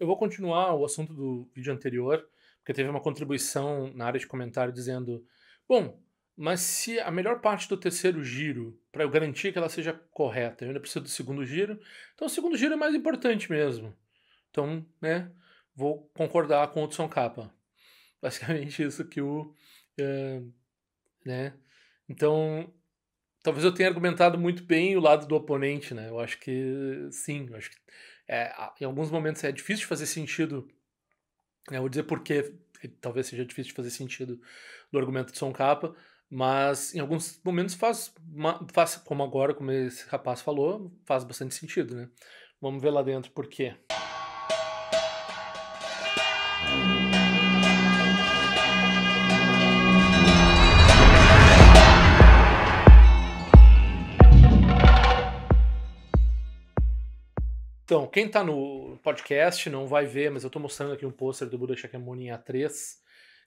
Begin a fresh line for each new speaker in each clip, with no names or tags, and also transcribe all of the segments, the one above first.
Eu vou continuar o assunto do vídeo anterior, porque teve uma contribuição na área de comentário dizendo: bom, mas se a melhor parte do terceiro giro, para eu garantir que ela seja correta, eu ainda preciso do segundo giro, então o segundo giro é mais importante mesmo. Então, né, vou concordar com o Hudson Capa. Basicamente isso que o. eh, né? Então, talvez eu tenha argumentado muito bem o lado do oponente, né? Eu acho que sim, eu acho que em alguns momentos é difícil de fazer sentido. Eu vou dizer porque talvez seja difícil de fazer sentido do argumento de Son Capa, mas em alguns momentos faz como agora, como esse rapaz falou, faz bastante sentido, né? Vamos ver lá dentro por quê. Então, quem está no podcast não vai ver, mas eu estou mostrando aqui um pôster do Buda Shakyamuni em A3.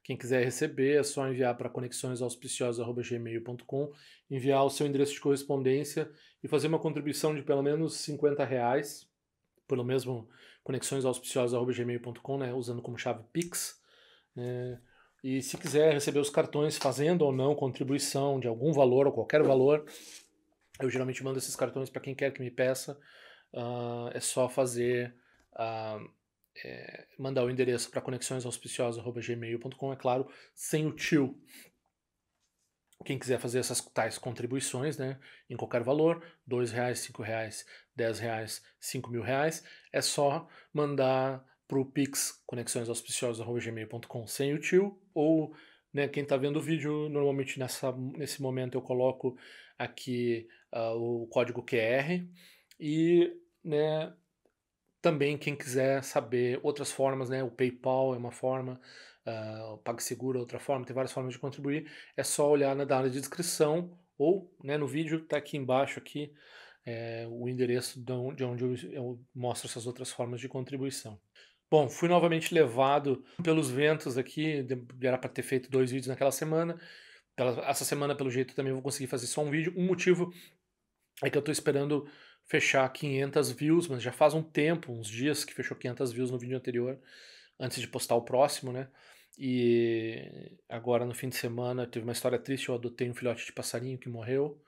Quem quiser receber é só enviar para conexõesauspiciosas@gmail.com, enviar o seu endereço de correspondência e fazer uma contribuição de pelo menos R$ 50, pelo mesmo conexõesauspiciosas@gmail.com, né, usando como chave Pix. Né? E se quiser receber os cartões fazendo ou não contribuição de algum valor ou qualquer valor, eu geralmente mando esses cartões para quem quer que me peça. É só fazer, mandar o endereço para conexõesauspiciosas@gmail.com, é claro, sem o tio. Quem quiser fazer essas tais contribuições, né, em qualquer valor, R$ 2, R$ 5, R$ 10, R$ 5.000, é só mandar para o Pix conexõesauspiciosas@gmail.com sem o tio, ou, né, quem está vendo o vídeo, normalmente nesse momento eu coloco aqui o código QR e, né, também quem quiser saber outras formas, né, o PayPal é uma forma, o PagSeguro é outra forma, tem várias formas de contribuir, é só olhar na área de descrição ou, né, no vídeo, está aqui embaixo aqui, o endereço de onde eu mostro essas outras formas de contribuição. Bom, fui novamente levado pelos ventos aqui, era para ter feito 2 vídeos naquela semana, essa semana pelo jeito também vou conseguir fazer só um vídeo, um motivo é que eu tô esperando fechar 500 views, mas já faz um tempo, uns dias que fechou 500 views no vídeo anterior, antes de postar o próximo, né? E agora no fim de semana teve uma história triste, eu adotei um filhote de passarinho que morreu,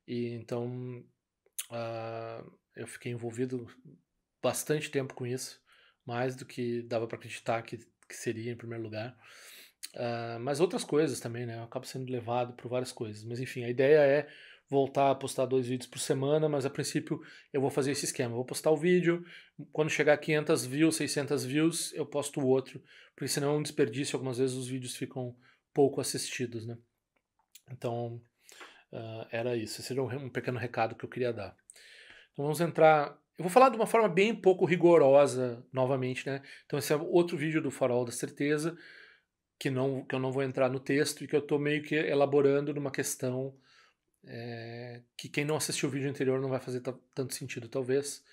e então eu fiquei envolvido bastante tempo com isso, mais do que dava para acreditar que seria em primeiro lugar. Mas outras coisas também, né? Eu acabo sendo levado por várias coisas. Mas enfim, a ideia é voltar a postar 2 vídeos por semana, mas a princípio eu vou fazer esse esquema. Eu vou postar o vídeo, quando chegar a 500 views, 600 views, eu posto o outro, porque senão é um desperdício, algumas vezes os vídeos ficam pouco assistidos, né? Então, era isso. Esse era um pequeno recado que eu queria dar. Então vamos entrar. Eu vou falar de uma forma bem pouco rigorosa novamente, né? Então esse é outro vídeo do Farol da Certeza, que eu não vou entrar no texto e que eu estou meio que elaborando numa questão que quem não assistiu o vídeo anterior não vai fazer tanto sentido, talvez,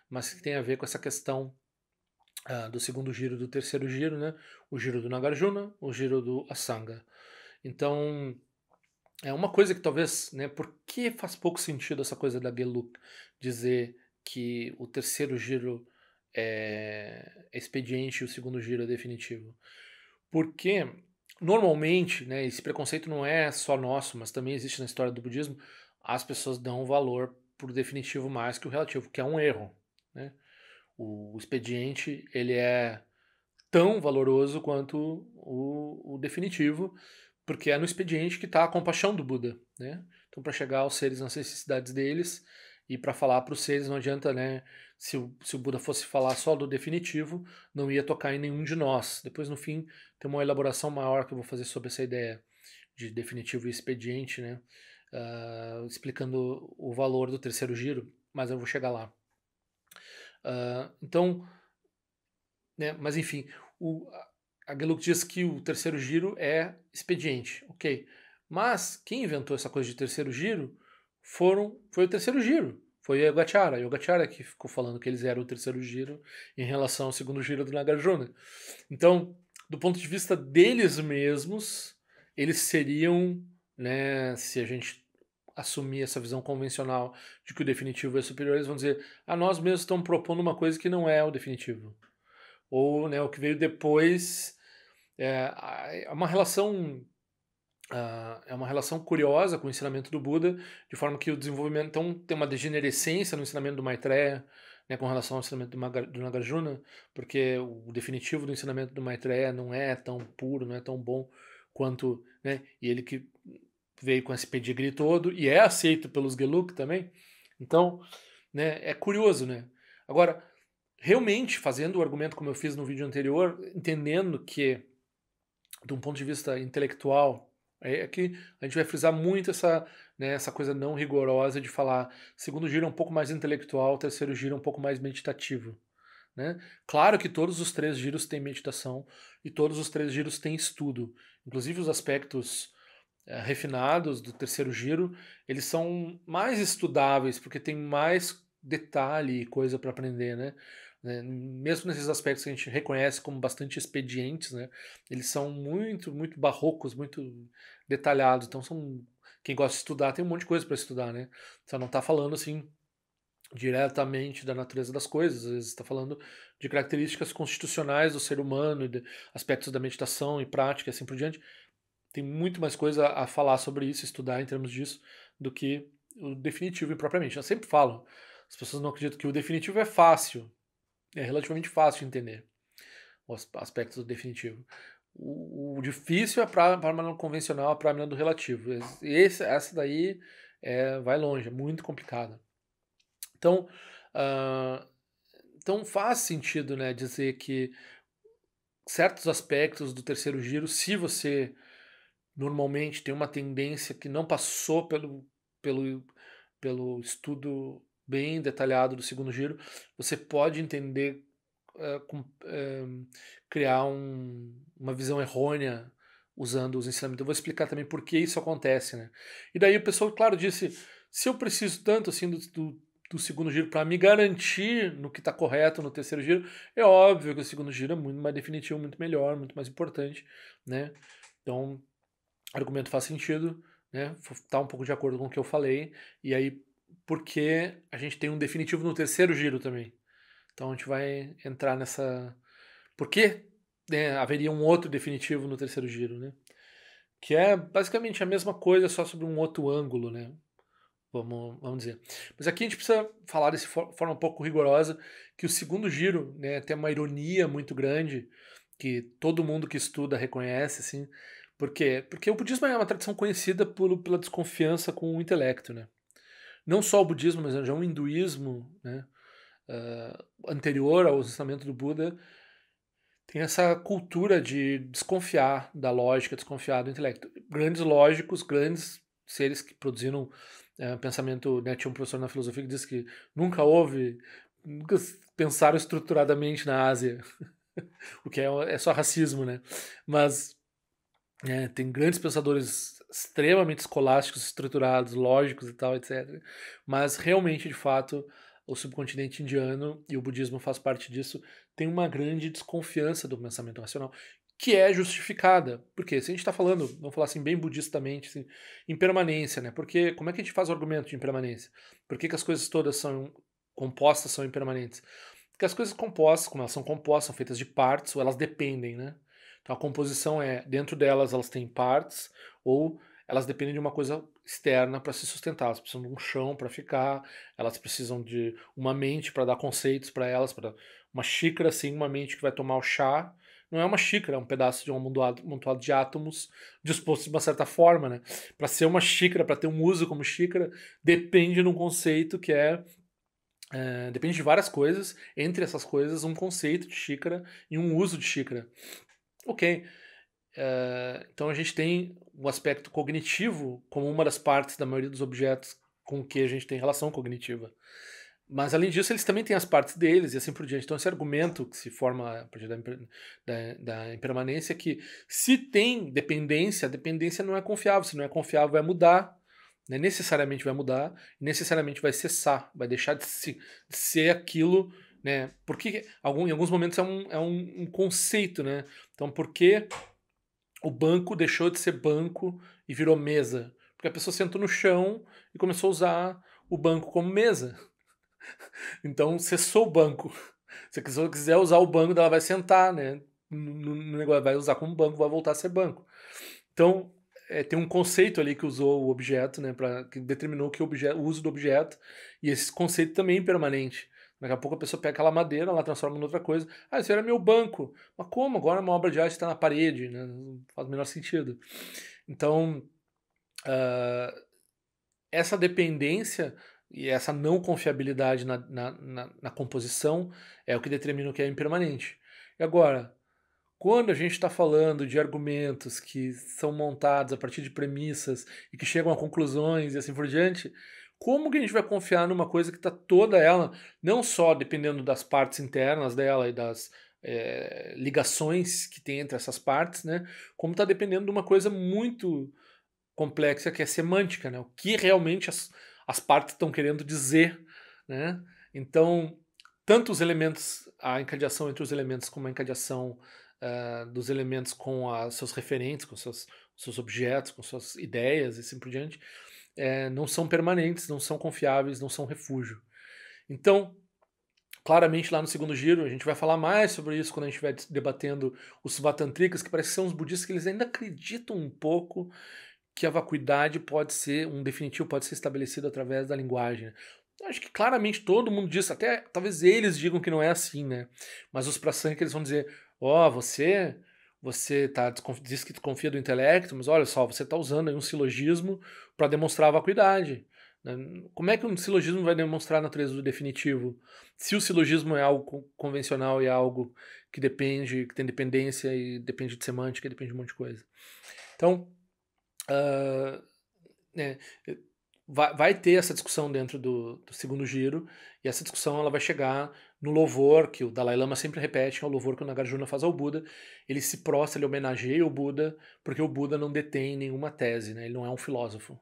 mas que tem a ver com essa questão do segundo giro e do terceiro giro, né? O giro do Nagarjuna, o giro do Asanga. Então, é uma coisa que talvez, né? Por que faz pouco sentido essa coisa da Geluk dizer que o terceiro giro é expediente e o segundo giro é definitivo? Porque normalmente, né, esse preconceito não é só nosso, mas também existe na história do budismo, as pessoas dão valor por definitivo mais que o relativo, que é um erro, né? O expediente, ele é tão valoroso quanto o definitivo, porque é no expediente que está a compaixão do Buda, né? Então, para chegar aos seres nas necessidades deles e para falar para os seres, não adianta, né? Se o Buda fosse falar só do definitivo, não ia tocar em nenhum de nós. Depois, no fim, tem uma elaboração maior que eu vou fazer sobre essa ideia de definitivo e expediente, né? Explicando o valor do terceiro giro, mas eu vou chegar lá. Então, né? Mas enfim, a Geluk diz que o terceiro giro é expediente, ok. Mas quem inventou essa coisa de terceiro giro foi o terceiro giro. Foi o Yogacara. Yogacara que ficou falando que eles eram o terceiro giro em relação ao segundo giro do Nagarjuna. Então, do ponto de vista deles mesmos, eles seriam, né, se a gente assumir essa visão convencional de que o definitivo é superior, eles vão dizer: nós mesmos estamos propondo uma coisa que não é o definitivo. ou, né, o que veio depois. É uma relação é uma relação curiosa com o ensinamento do Buda, de forma que o desenvolvimento, então, tem uma degenerescência no ensinamento do Maitreya, né, com relação ao ensinamento do Nagarjuna, porque o definitivo do ensinamento do Maitreya não é tão puro, não é tão bom quanto, né, e ele que veio com esse pedigree todo e é aceito pelos Gelug também. Então, né, é curioso, né? Agora, realmente, fazendo o argumento como eu fiz no vídeo anterior, entendendo que, de um ponto de vista intelectual, é que a gente vai frisar muito essa, né, essa coisa não rigorosa de falar segundo giro é um pouco mais intelectual, terceiro giro é um pouco mais meditativo. Né? Claro que todos os três giros têm meditação e todos os três giros têm estudo. Inclusive os aspectos refinados do terceiro giro, eles são mais estudáveis, porque tem mais detalhe e coisa para aprender, né? Mesmo nesses aspectos que a gente reconhece como bastante expedientes, né? Eles são muito, muito barrocos, muito detalhados. Então são quem gosta de estudar tem um monte de coisa para estudar, né? Só não está falando assim diretamente da natureza das coisas, às vezes está falando de características constitucionais do ser humano, e de aspectos da meditação e prática e assim por diante. Tem muito mais coisa a falar sobre isso, estudar em termos disso, do que o definitivo propriamente. Eu sempre falo, as pessoas não acreditam que o definitivo é fácil, é relativamente fácil de entender os aspectos do definitivo. O difícil é a prâmina convencional, a prâmina do relativo. Essa daí vai longe, é muito complicada. Então, uh, então faz sentido, né, dizer que certos aspectos do terceiro giro, se você normalmente tem uma tendência que não passou pelo, pelo estudo bem detalhado do segundo giro, você pode entender, criar uma visão errônea usando os ensinamentos. Eu vou explicar também por que isso acontece, né? E daí o pessoal, claro, disse, se eu preciso tanto assim do segundo giro para me garantir no que está correto no terceiro giro, é óbvio que o segundo giro é muito mais definitivo, muito melhor, muito mais importante, né? Então, argumento faz sentido, né? Tá um pouco de acordo com o que eu falei. E aí, porque a gente tem um definitivo no terceiro giro também. Então a gente vai entrar nessa. Por que, né, haveria um outro definitivo no terceiro giro, né? Que é basicamente a mesma coisa, só sobre um outro ângulo, né? Vamos dizer. Mas aqui a gente precisa falar dessa forma um pouco rigorosa, que o segundo giro, né, tem uma ironia muito grande, que todo mundo que estuda reconhece, assim. Por quê? Porque o budismo é uma tradição conhecida pela desconfiança com o intelecto, né? Não só o budismo, mas já o hinduísmo, né, anterior ao ensinamento do Buda, tem essa cultura de desconfiar da lógica, desconfiar do intelecto. Grandes lógicos, grandes seres que produziram pensamento, né, tinha um professor na filosofia que disse que nunca pensaram estruturadamente na Ásia, o que é só racismo, né? Mas tem grandes pensadores extremamente escolásticos, estruturados, lógicos e tal, etc. Mas realmente, de fato, o subcontinente indiano, e o budismo faz parte disso, tem uma grande desconfiança do pensamento racional, que é justificada. Porque se a gente está falando, vamos falar assim, bem budistamente, assim, impermanência, né? Porque como é que a gente faz o argumento de impermanência? Por que as coisas todas são compostas, são impermanentes? Porque as coisas compostas, como elas são compostas, são feitas de partes, ou elas dependem, né? Então a composição dentro delas elas têm partes, ou elas dependem de uma coisa externa para se sustentar. Elas precisam de um chão para ficar, elas precisam de uma mente para dar conceitos para elas, para uma xícara assim, uma mente que vai tomar o chá. Não é uma xícara, é um pedaço de um amontoado de átomos disposto de uma certa forma, né? Para ser uma xícara, para ter um uso como xícara, depende de um conceito que depende de várias coisas, entre essas coisas, um conceito de xícara e um uso de xícara. Ok. Então a gente tem o aspecto cognitivo como uma das partes da maioria dos objetos com que a gente tem relação cognitiva. Mas além disso, eles também têm as partes deles e assim por diante. Então esse argumento que se forma a partir da impermanência é que se tem dependência, a dependência não é confiável. Se não é confiável, vai mudar. Né? Necessariamente vai mudar, necessariamente vai cessar, vai deixar de ser aquilo, né? Porque em alguns momentos é um conceito, né? Então por que o banco deixou de ser banco e virou mesa? Porque a pessoa sentou no chão e começou a usar o banco como mesa. Então cessou o banco. Se a pessoa quiser usar o banco, ela vai sentar, né? No negócio, vai usar como banco, vai voltar a ser banco. Então, tem um conceito ali que usou o objeto, né, que determinou que o uso do objeto, e esse conceito também é impermanente. Daqui a pouco a pessoa pega aquela madeira, ela transforma em outra coisa. Ah, isso era meu banco. Mas como? Agora uma obra de arte está na parede, né? Não faz o menor sentido. Então, essa dependência e essa não confiabilidade na composição é o que determina o que é impermanente. E agora, quando a gente está falando de argumentos que são montados a partir de premissas e que chegam a conclusões e assim por diante, como que a gente vai confiar numa coisa que está toda ela, não só dependendo das partes internas dela e das ligações que tem entre essas partes, né, como está dependendo de uma coisa muito complexa que é semântica, né, o que realmente as partes estão querendo dizer, né? Então, tanto os elementos, a encadeação entre os elementos como a encadeação dos elementos com seus referentes, com seus objetos, com suas ideias e assim por diante, não são permanentes, não são confiáveis, não são refúgio. Então, claramente lá no segundo giro, a gente vai falar mais sobre isso quando a gente estiver debatendo os Svatantrikas, que parece que são os budistas que eles ainda acreditam um pouco que a vacuidade pode ser, um definitivo pode ser estabelecido através da linguagem. Acho que claramente todo mundo diz, até talvez eles digam que não é assim, né? Mas os prasanka eles vão dizer, você diz que desconfia do intelecto, mas olha só, você está usando aí um silogismo para demonstrar a vacuidade. Né? Como é que um silogismo vai demonstrar a natureza do definitivo? Se o silogismo é algo convencional e é algo que depende, que tem dependência e depende de semântica, depende de um monte de coisa. Então, né, vai ter essa discussão dentro do segundo giro, e essa discussão ela vai chegar no louvor que o Dalai Lama sempre repete, que é o louvor que o Nagarjuna faz ao Buda. Ele se prostra, ele homenageia o Buda, porque o Buda não detém nenhuma tese, né? Ele não é um filósofo,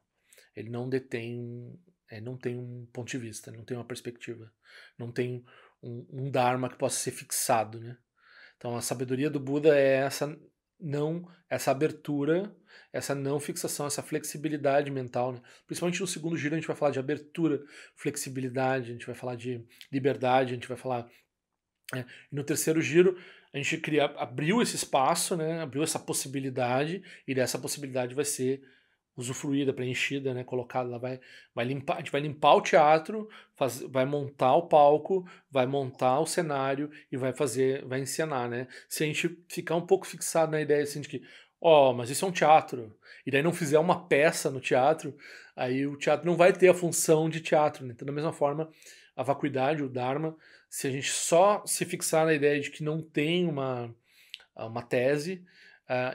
ele não detém, não tem um ponto de vista, não tem uma perspectiva, não tem um dharma que possa ser fixado, né? Então a sabedoria do Buda é essa abertura, essa não fixação, essa flexibilidade mental, né? Principalmente no segundo giro a gente vai falar de abertura, flexibilidade, a gente vai falar de liberdade, a gente vai falar no terceiro giro a gente abriu esse espaço, né? Abriu essa possibilidade, e dessa possibilidade vai ser usufruída, preenchida, né, colocada lá, vai limpar, a gente vai limpar o teatro, vai montar o palco, vai montar o cenário e vai encenar, né? Se a gente ficar um pouco fixado na ideia assim de que, mas isso é um teatro, e daí não fizer uma peça no teatro, aí o teatro não vai ter a função de teatro, né? Então, da mesma forma, a vacuidade, o Dharma, se a gente só se fixar na ideia de que não tem uma tese,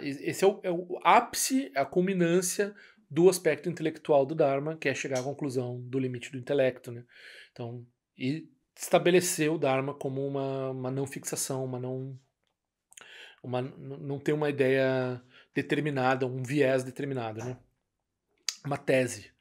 esse é o ápice, a culminância do aspecto intelectual do Dharma, que é chegar à conclusão do limite do intelecto, né? Então, e estabelecer o Dharma como uma não fixação, não ter uma ideia determinada, um viés determinado, né? Uma tese.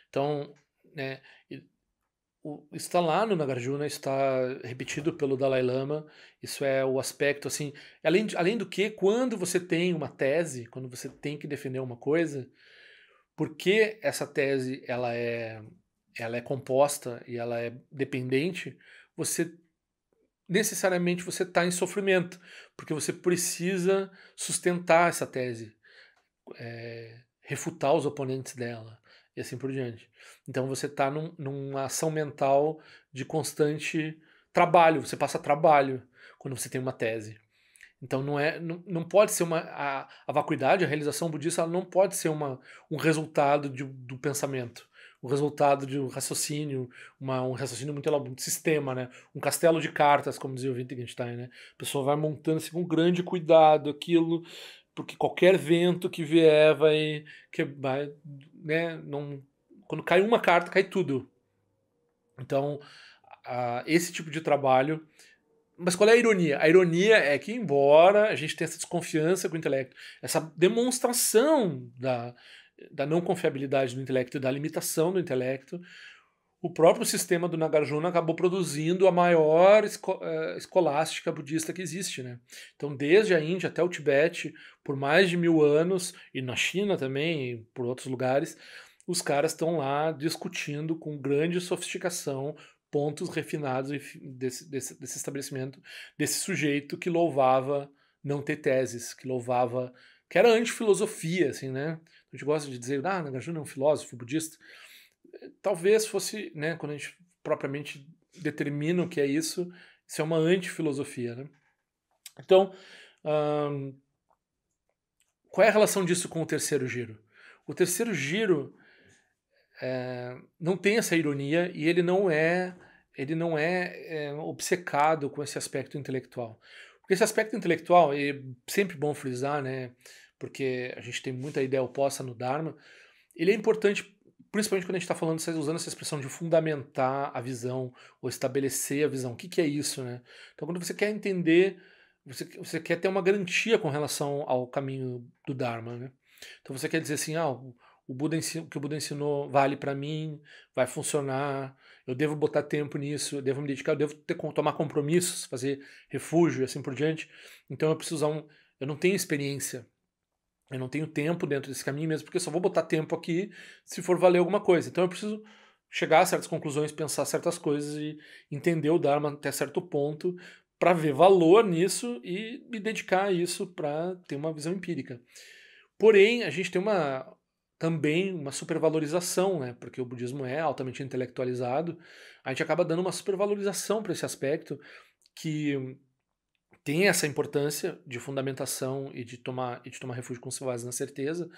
Então, né, isso está lá no Nagarjuna, está repetido pelo Dalai Lama. Isso é o aspecto assim. Além do que, quando você tem uma tese, quando você tem que defender uma coisa, porque essa tese ela é composta e ela é dependente, você necessariamente você está em sofrimento, porque você precisa sustentar essa tese, refutar os oponentes dela e assim por diante. Então você está numa ação mental de constante trabalho, você passa trabalho quando você tem uma tese. Então não pode ser a vacuidade, a realização budista, ela não pode ser um resultado do pensamento, um resultado de um raciocínio, um raciocínio muito sistema, né? Um castelo de cartas, como dizia o Wittgenstein, né? A pessoa vai montando assim, com grande cuidado aquilo, porque qualquer vento que vier vai, né? Quando cai uma carta, cai tudo. Então, esse tipo de trabalho. Mas qual é a ironia? A ironia é que, embora a gente tenha essa desconfiança com o intelecto, essa demonstração da não confiabilidade do intelecto e da limitação do intelecto, o próprio sistema do Nagarjuna acabou produzindo a maior escolástica budista que existe, né? Então, desde a Índia até o Tibete, por mais de 1000 anos, e na China também, e por outros lugares, os caras estão lá discutindo com grande sofisticação pontos refinados desse estabelecimento, desse sujeito que louvava não ter teses, que era anti-filosofia, assim, né? A gente gosta de dizer, Nagarjuna é um filósofo budista. Talvez fosse, né, quando a gente propriamente determina o que é isso é uma anti-filosofia, né? Então, qual é a relação disso com o terceiro giro? O terceiro giro não tem essa ironia e ele não é obcecado com esse aspecto intelectual. Porque esse aspecto intelectual, é sempre bom frisar, né? Porque a gente tem muita ideia oposta no Dharma, ele é importante principalmente quando a gente está falando, usando essa expressão de fundamentar a visão ou estabelecer a visão. O que é isso, né? Então, quando você quer entender, você quer ter uma garantia com relação ao caminho do Dharma, né? Então, você quer dizer assim, o que o Buda ensinou vale para mim, vai funcionar, eu devo botar tempo nisso, eu devo me dedicar, eu devo tomar compromissos, fazer refúgio e assim por diante. Então, eu preciso eu não tenho experiência. Eu não tenho tempo dentro desse caminho mesmo, porque eu só vou botar tempo aqui se for valer alguma coisa. Então eu preciso chegar a certas conclusões, pensar certas coisas e entender o Dharma até certo ponto para ver valor nisso e me dedicar a isso para ter uma visão empírica. Porém, a gente tem também uma supervalorização, né? Porque o budismo é altamente intelectualizado. A gente acaba dando uma supervalorização para esse aspecto que tem essa importância de fundamentação e de tomar refúgio com base na certeza,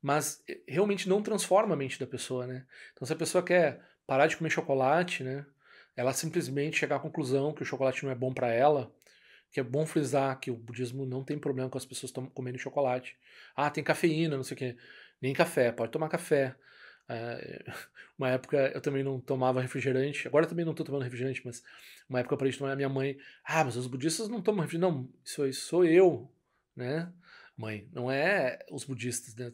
mas realmente não transforma a mente da pessoa, né? Então, se a pessoa quer parar de comer chocolate, né? Ela simplesmente chegar à conclusão que o chocolate não é bom para ela, que é bom frisar que o budismo não tem problema com as pessoas comendo chocolate. Tem cafeína, não sei o quê. Nem café, pode tomar café. Uma época eu também não tomava refrigerante, agora também não estou tomando refrigerante, mas uma época eu parei de tomar, a minha mãe, mas os budistas não tomam refrigerante. Não, isso sou eu, né? Mãe, não é os budistas, né?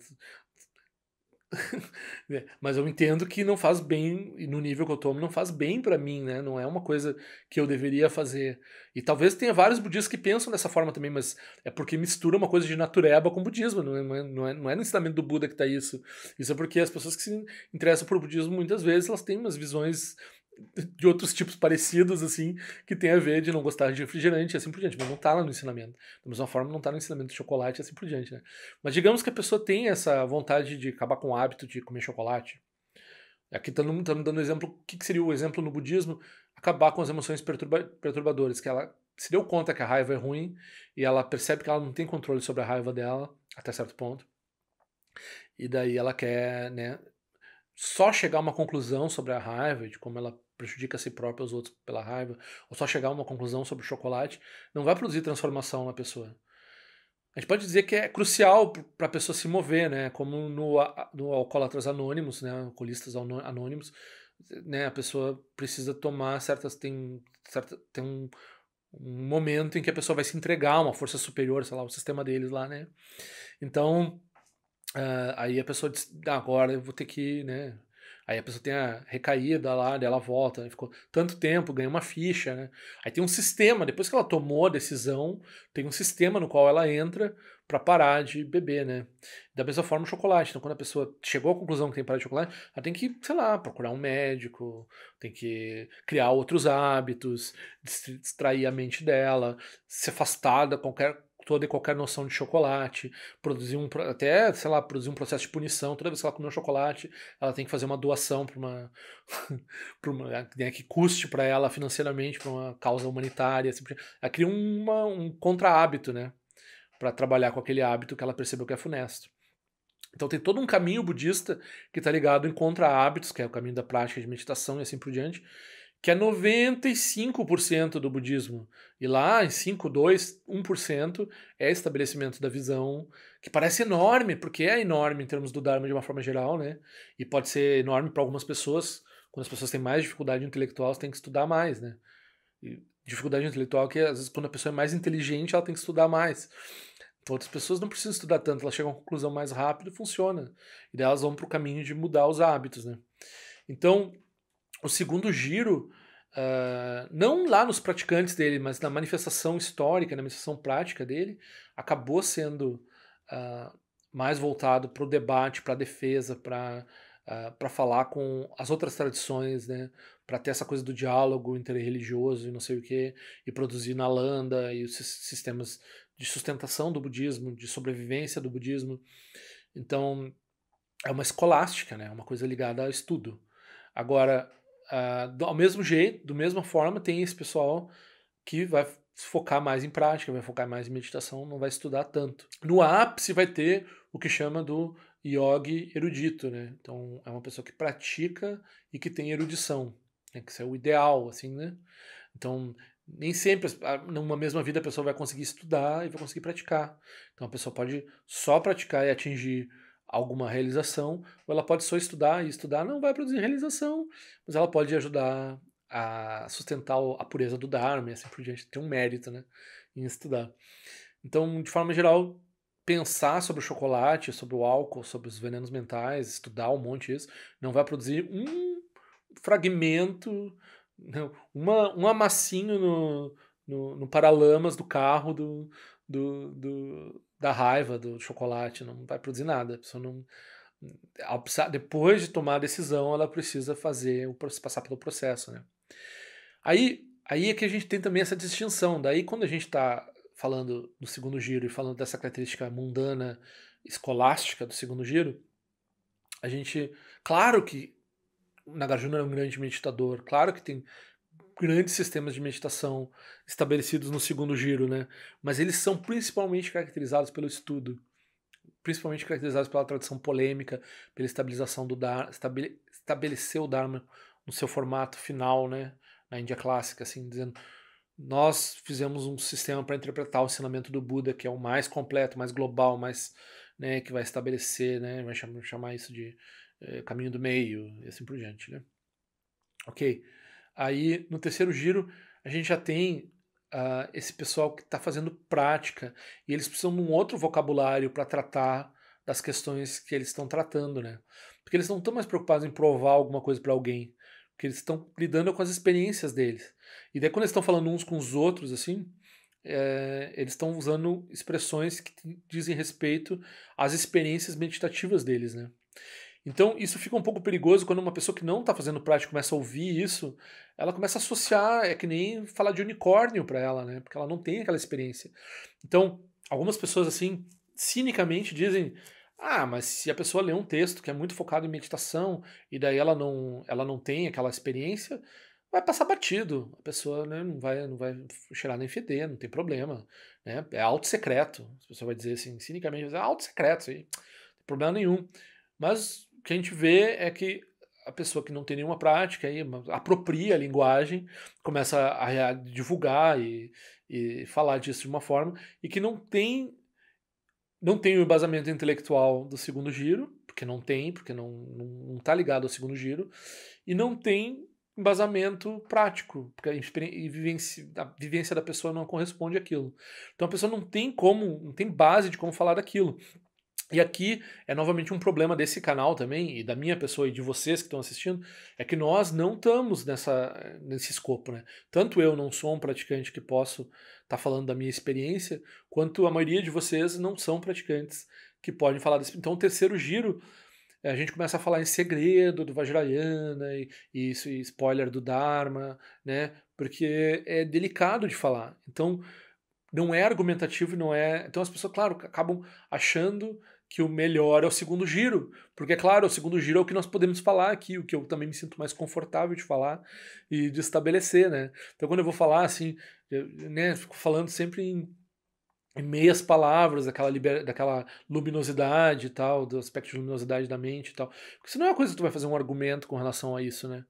Mas eu entendo que não faz bem, e no nível que eu tomo, não faz bem pra mim, né? Não é uma coisa que eu deveria fazer. E talvez tenha vários budistas que pensam dessa forma também, mas é porque mistura uma coisa de natureba com budismo, não é no ensinamento do Buda que tá isso. Isso é porque as pessoas que se interessam por budismo, muitas vezes, elas têm umas visões de outros tipos parecidos, assim, que tem a ver de não gostar de refrigerante e assim por diante, mas não tá lá no ensinamento. Da mesma forma, não tá no ensinamento de chocolate e assim por diante, né? Mas digamos que a pessoa tem essa vontade de acabar com o hábito de comer chocolate. Aqui estamos dando exemplo, o que seria o exemplo no budismo? Acabar com as emoções perturbadoras, que ela se deu conta que a raiva é ruim e ela percebe que ela não tem controle sobre a raiva dela, até certo ponto. E daí ela quer, né, só chegar a uma conclusão sobre a raiva, de como ela prejudica a si própria e os outros pela raiva, ou só chegar a uma conclusão sobre o chocolate, não vai produzir transformação na pessoa. A gente pode dizer que é crucial para a pessoa se mover, né? Como no Alcoólatras Anônimos, né? Alcoolistas Anônimos, né? A pessoa precisa tomar tem um momento em que a pessoa vai se entregar a uma força superior, sei lá, o sistema deles lá, né? Então, aí a pessoa diz, agora eu vou ter que, né? Aí a pessoa tem a recaída lá, daí ela volta, né? Ficou tanto tempo, ganha uma ficha, né? Aí tem um sistema, depois que ela tomou a decisão, tem um sistema no qual ela entra para parar de beber, né? Da mesma forma o chocolate. Então, quando a pessoa chegou à conclusão que tem que parar de chocolate, ela tem que, sei lá, procurar um médico, tem que criar outros hábitos, distrair a mente dela, se afastar da toda e qualquer noção de chocolate, até, sei lá, produzir um processo de punição. Toda vez que ela comeu chocolate, ela tem que fazer uma doação para né, que custe para ela financeiramente, para uma causa humanitária. Assim, ela cria um contra-hábito, né, para trabalhar com aquele hábito que ela percebeu que é funesto. Então tem todo um caminho budista que está ligado em contra-hábitos, que é o caminho da prática de meditação e assim por diante, que é 95% do budismo. E lá em 5, 2, 1% é estabelecimento da visão, que parece enorme, porque é enorme em termos do Dharma de uma forma geral, né? E pode ser enorme para algumas pessoas. Quando as pessoas têm mais dificuldade intelectual, elas têm que estudar mais, né? E dificuldade intelectual que às vezes quando a pessoa é mais inteligente, ela tem que estudar mais. Então, outras pessoas não precisam estudar tanto, elas chegam a uma conclusão mais rápido e funciona. E daí elas vão para o caminho de mudar os hábitos, né? Então, o segundo giro, não lá nos praticantes dele, mas na manifestação histórica, na manifestação prática dele, acabou sendo mais voltado para o debate, para a defesa, para para falar com as outras tradições, né? Para ter essa coisa do diálogo interreligioso e não sei o quê, e produzir Nalanda e os sistemas de sustentação do budismo, de sobrevivência do budismo. Então, é uma escolástica, né? Uma coisa ligada ao estudo. Agora, ao mesmo jeito, da mesma forma, tem esse pessoal que vai se focar mais em prática, vai focar mais em meditação, não vai estudar tanto. No ápice vai ter o que chama do yogi erudito, né? Então é uma pessoa que pratica e que tem erudição, né? Que isso é o ideal, assim, né? Então nem sempre, numa mesma vida, a pessoa vai conseguir estudar e vai conseguir praticar. Então a pessoa pode só praticar e atingir alguma realização, ou ela pode só estudar, e estudar não vai produzir realização, mas ela pode ajudar a sustentar a pureza do Dharma e assim por diante, tem um mérito, né, em estudar. Então, de forma geral, pensar sobre o chocolate, sobre o álcool, sobre os venenos mentais, estudar um monte disso, não vai produzir um fragmento, não, um amassinho no paralamas do carro da raiva do chocolate, não vai produzir nada. A pessoa não, depois de tomar a decisão, ela precisa passar pelo processo, né? Aí é que a gente tem também essa distinção. Daí, quando a gente está falando do segundo giro e falando dessa característica mundana, escolástica do segundo giro, a gente, claro que Nagarjuna é um grande meditador, claro que tem grandes sistemas de meditação estabelecidos no segundo giro, né? Mas eles são principalmente caracterizados pelo estudo, principalmente caracterizados pela tradição polêmica, pela estabilização do Dharma, estabelecer o Dharma no seu formato final, né? Na Índia clássica, assim, dizendo nós fizemos um sistema para interpretar o ensinamento do Buda, que é o mais completo, mais global, mais, né, que vai estabelecer, né, vai chamar isso de caminho do meio e assim por diante, né? Ok. Aí, no terceiro giro, a gente já tem esse pessoal que está fazendo prática e eles precisam de um outro vocabulário para tratar das questões que eles estão tratando, né? Porque eles não estão mais preocupados em provar alguma coisa para alguém, porque eles estão lidando com as experiências deles. E daí, quando eles estão falando uns com os outros, assim, eles estão usando expressões que dizem respeito às experiências meditativas deles, né? Então, isso fica um pouco perigoso quando uma pessoa que não está fazendo prática começa a ouvir isso, ela começa a associar, é que nem falar de unicórnio para ela, né? Porque ela não tem aquela experiência. Então, algumas pessoas, assim, cinicamente dizem: ah, mas se a pessoa lê um texto que é muito focado em meditação e daí ela não tem aquela experiência, vai passar batido. A pessoa, né, não vai cheirar nem feder, não tem problema. Né? É auto-secreto. A pessoa vai dizer assim, cinicamente, é auto-secreto, isso aí, não tem problema nenhum. Mas o que a gente vê é que a pessoa que não tem nenhuma prática aí apropria a linguagem, começa a divulgar e falar disso de uma forma, e que não tem o embasamento intelectual do segundo giro, porque não tá ligado ao segundo giro, e não tem embasamento prático, porque a vivência da pessoa não corresponde àquilo. Então a pessoa não tem base de como falar daquilo. E aqui é novamente um problema desse canal também, e da minha pessoa e de vocês que estão assistindo, é que nós não estamos nesse escopo, né? Tanto eu não sou um praticante que posso estar falando da minha experiência, quanto a maioria de vocês não são praticantes que podem falar desse. Então, o terceiro giro, a gente começa a falar em segredo do Vajrayana, e isso, e spoiler do Dharma, né? Porque é delicado de falar. Então, não é argumentativo, não é. Então as pessoas, claro, acabam achando que o melhor é o segundo giro, porque, claro, o segundo giro é o que nós podemos falar aqui, o que eu também me sinto mais confortável de falar e de estabelecer, né? Então, quando eu vou falar assim, né, fico falando sempre em meias palavras, daquela luminosidade e tal, do aspecto de luminosidade da mente e tal. Porque isso não é uma coisa que tu vai fazer um argumento com relação a isso, né?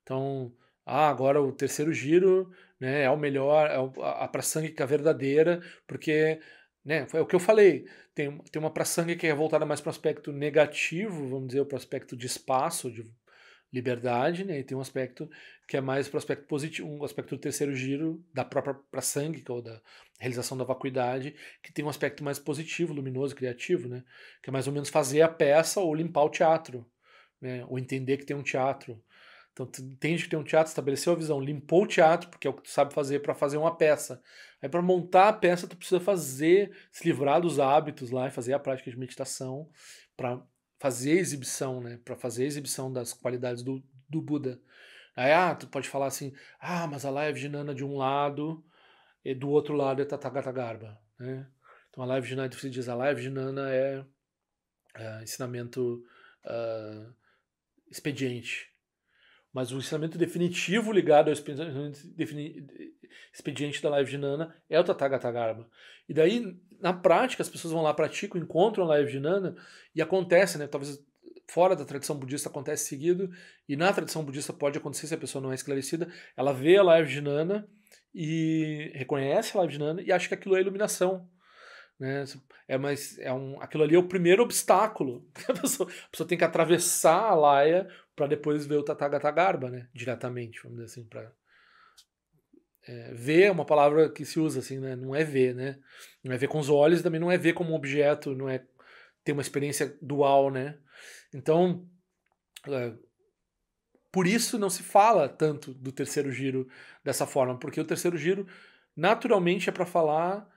Então, agora o terceiro giro, né, é o melhor, a praçângica verdadeira, porque, né, foi o que eu falei, tem uma praçângica que é voltada mais para o aspecto negativo, vamos dizer, para o aspecto de espaço, de liberdade, né, e tem um aspecto que é mais para o aspecto positivo, um aspecto do terceiro giro, da própria praçângica, ou da realização da vacuidade, que tem um aspecto mais positivo, luminoso, criativo, né, que é mais ou menos fazer a peça ou limpar o teatro, né, ou entender que tem um teatro. Então, tu entende que tem um teatro, estabeleceu a visão, limpou o teatro, porque é o que tu sabe fazer para fazer uma peça. Aí, para montar a peça, tu precisa se livrar dos hábitos lá e fazer a prática de meditação para fazer exibição, né? Para fazer exibição das qualidades do Buda. Aí, tu pode falar assim, mas a Live Jnana de um lado e do outro lado é Tathagata Garbha, né? Então a Live Jnana, você diz, a Live Jnana é ensinamento expediente. Mas o ensinamento definitivo ligado ao expediente da Live Jnana é o Tathagata Garbha. E daí, na prática, as pessoas vão lá, praticam, encontram a Live Jnana e acontece, né? Talvez fora da tradição budista acontece seguido, e na tradição budista pode acontecer se a pessoa não é esclarecida, ela vê a Live Jnana e reconhece a Live Jnana e acha que aquilo é iluminação. Né? Aquilo ali é o primeiro obstáculo. A pessoa tem que atravessar a laia para depois ver o Tathagata Garbha, né? Diretamente, vamos dizer assim. Ver é uma palavra que se usa assim, né? Não é ver, né? Não é ver com os olhos, também não é ver como um objeto, não é ter uma experiência dual, né? Então, por isso não se fala tanto do terceiro giro dessa forma, porque o terceiro giro naturalmente é para falar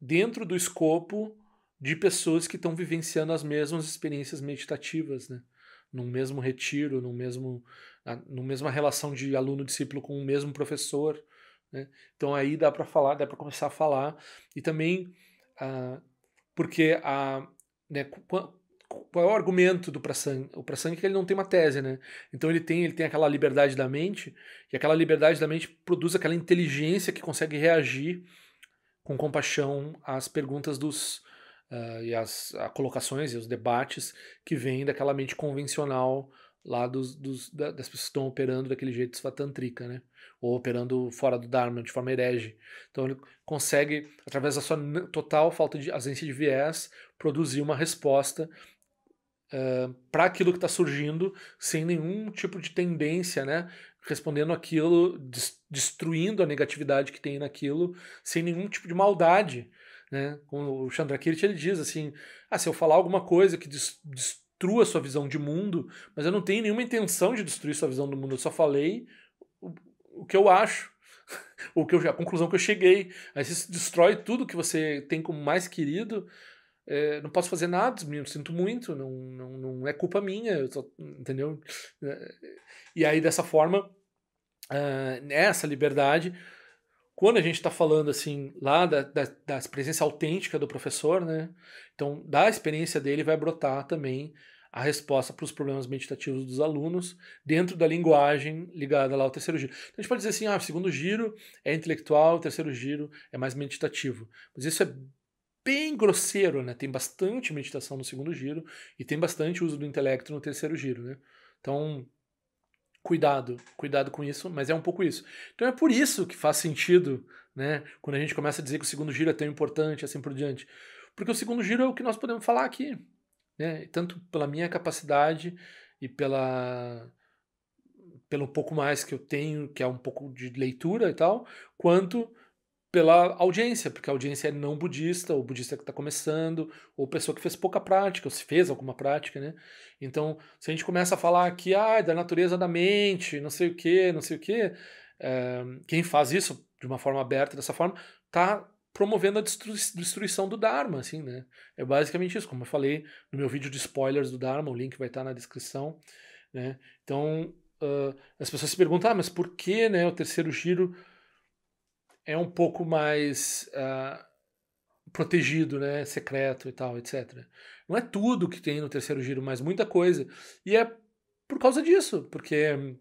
dentro do escopo de pessoas que estão vivenciando as mesmas experiências meditativas, né? Num mesmo retiro, numa mesma relação de aluno-discípulo com o mesmo professor, né? Então aí dá para começar a falar, e também porque né, qual é o argumento do Prasanga? O Prasanga é que ele não tem uma tese, né? Então ele tem aquela liberdade da mente, e aquela liberdade da mente produz aquela inteligência que consegue reagir com compaixão às perguntas e às colocações e os debates que vêm daquela mente convencional lá das pessoas que estão operando daquele jeito svatantrika, né? Ou operando fora do Dharma, de forma herege. Então ele consegue, através da sua total falta de ausência de viés, produzir uma resposta para aquilo que está surgindo, sem nenhum tipo de tendência, né? Respondendo aquilo, destruindo a negatividade que tem naquilo, sem nenhum tipo de maldade, né? Como o Chandrakirti ele diz assim, se eu falar alguma coisa que destrua a sua visão de mundo, mas eu não tenho nenhuma intenção de destruir sua visão do mundo, eu só falei o que eu acho, a conclusão que eu cheguei. Aí você destrói tudo que você tem como mais querido. Não posso fazer nada, me sinto muito, não é culpa minha, entendeu? E aí, dessa forma, essa liberdade, quando a gente está falando assim, lá da experiência autêntica do professor, né? Então, da experiência dele vai brotar também a resposta para os problemas meditativos dos alunos, dentro da linguagem ligada lá ao terceiro giro. Então, a gente pode dizer assim, o segundo giro é intelectual, o terceiro giro é mais meditativo. Mas isso é bem grosseiro, né? Tem bastante meditação no segundo giro e tem bastante uso do intelecto no terceiro giro, né? Então, cuidado com isso, mas é um pouco isso. Então é por isso que faz sentido, né? Quando a gente começa a dizer que o segundo giro é tão importante, assim por diante. Porque o segundo giro é o que nós podemos falar aqui, né? Tanto pela minha capacidade e pelo pouco mais que eu tenho, que é um pouco de leitura e tal, quanto pela audiência, porque a audiência é não budista, ou budista que está começando, ou pessoa que fez pouca prática, ou se fez alguma prática, né? Então, se a gente começa a falar aqui, da natureza da mente, não sei o quê, quem faz isso de uma forma aberta, dessa forma, está promovendo a destruição do Dharma, assim, né? É basicamente isso, como eu falei no meu vídeo de spoilers do Dharma, o link vai estar na descrição, né? Então, as pessoas se perguntam, mas por que, né, o terceiro giro é um pouco mais protegido, né, secreto e tal, etc. Não é tudo que tem no terceiro giro, mas muita coisa. E é por causa disso, porque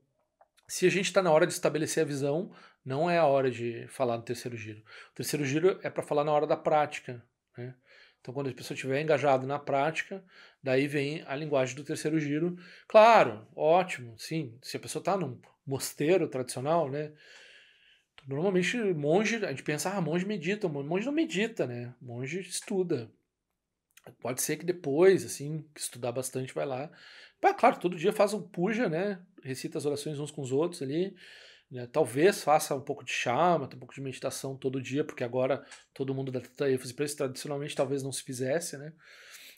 se a gente está na hora de estabelecer a visão, não é a hora de falar no terceiro giro. O terceiro giro é para falar na hora da prática, né? Então, quando a pessoa estiver engajada na prática, daí vem a linguagem do terceiro giro. Claro, ótimo, sim. Se a pessoa está num mosteiro tradicional, né? Normalmente, monge, a gente pensa, monge medita. Monge não medita, né? Monge estuda. Pode ser que depois, assim, que estudar bastante, vai lá. Claro, todo dia faz um puja, né? Recita as orações uns com os outros ali. Né? Talvez faça um pouco de shamatha, um pouco de meditação todo dia, porque agora todo mundo da Teta ênfase para isso, tradicionalmente talvez não se fizesse, né?